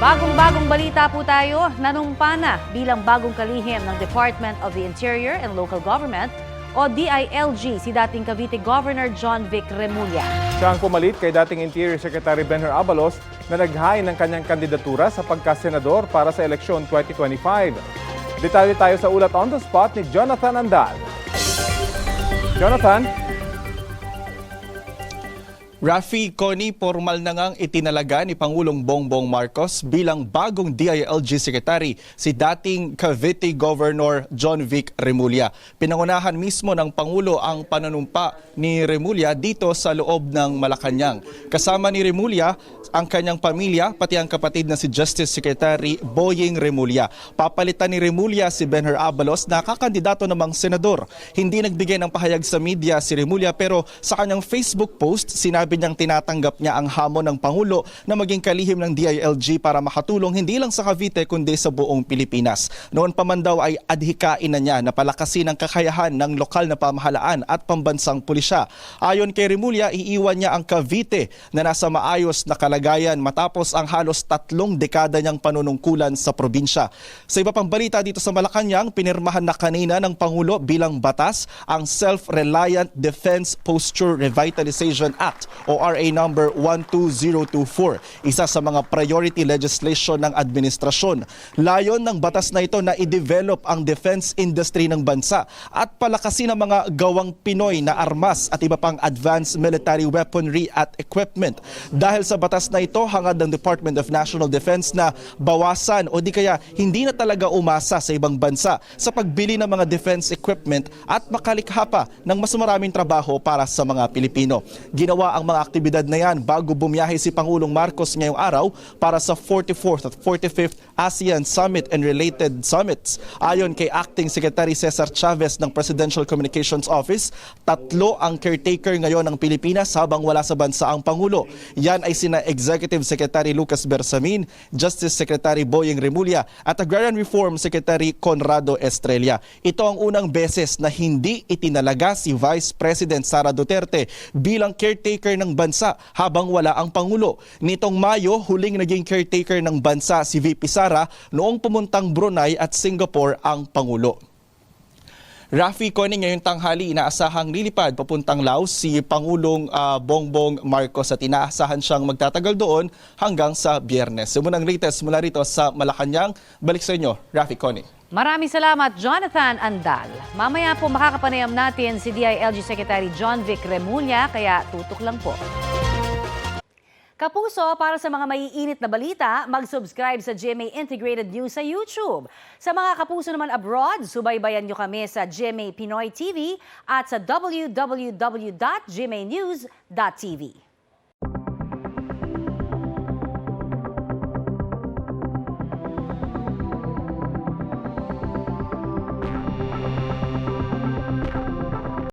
Bagong-bagong balita po tayo, nanumpa na bilang bagong kalihim ng Department of the Interior and Local Government o DILG si dating Cavite Governor John Vic Remulla. Siya ang pumalit kay dating Interior Secretary Benher Abalos na naghain ng kanyang kandidatura sa pagkasenador para sa eleksyon 2025. Detalye tayo sa ulat on the spot ni Jonathan Andal. Jonathan? Rafi, Connie, formal na ngang itinalaga ni Pangulong Bongbong Marcos bilang bagong DILG Secretary si dating Cavite Governor John Vic Remulla. Pinangunahan mismo ng Pangulo ang pananumpa ni Remulla dito sa loob ng Malacanang. Kasama ni Remulla ang kanyang pamilya, pati ang kapatid na si Justice Secretary Boying Remulla. Papalitan ni Remulla si Benher Abalos na kakandidato namang senador. Hindi nagbigay ng pahayag sa media si Remulla pero sa kanyang Facebook post, sinabi niyang tinatanggap niya ang hamon ng Pangulo na maging kalihim ng DILG para makatulong hindi lang sa Cavite kundi sa buong Pilipinas. Noon pa man daw ay adhikain na niya na palakasin ang kakayahan ng lokal na pamahalaan at pambansang pulisya. Ayon kay Remulla, iiwan niya ang Cavite na nasa maayos na kalagayan matapos ang halos 3 dekada niyang panunungkulan sa probinsya. Sa iba pang balita dito sa Malacanang, pinirmahan na kanina ng Pangulo bilang batas ang Self-Reliant Defense Posture Revitalization Act o RA number 12024, isa sa mga priority legislation ng administrasyon. Layon ng batas na ito na i-develop ang defense industry ng bansa at palakasin ang mga gawang Pinoy na armas at iba pang advanced military weaponry at equipment. Dahil sa batas na ito, hangad ng Department of National Defense na bawasan o di kaya hindi na talaga umasa sa ibang bansa sa pagbili ng mga defense equipment at makalikha pa ng mas maraming trabaho para sa mga Pilipino. Ginawa ang mga aktibidad na yan bago bumiyahe si Pangulong Marcos ngayong araw para sa 44th at 45th ASEAN Summit and related summits. Ayon kay Acting Secretary Cesar Chavez ng Presidential Communications Office, 3 ang caretaker ngayon ng Pilipinas habang wala sa bansa ang Pangulo. Yan ay sina Executive Secretary Lucas Bersamin, Justice Secretary Boying Remulla at Agrarian Reform Secretary Conrado Estrella. Ito ang unang beses na hindi itinalaga si Vice President Sara Duterte bilang caretaker ng bansa habang wala ang Pangulo. Nitong Mayo, huling naging caretaker ng bansa si VP Sara noong pumuntang Brunei at Singapore ang Pangulo. Rafi, Connie, ngayong tanghali inaasahang lilipad papuntang Laos si Pangulong Bongbong Marcos at inaasahan siyang magtatagal doon hanggang sa Biyernes. Sumunang latest mula rito sa Malacanang. Balik sa inyo, Rafi, Connie. Maraming salamat, Jonathan Andal. Mamaya po makakapanayam natin si DILG Secretary John Vic Remulla, kaya tutok lang po. Kapuso, para sa mga maiinit na balita, mag-subscribe sa GMA Integrated News sa YouTube. Sa mga kapuso naman abroad, subaybayan nyo kami sa GMA Pinoy TV at sa www.gmanews.tv.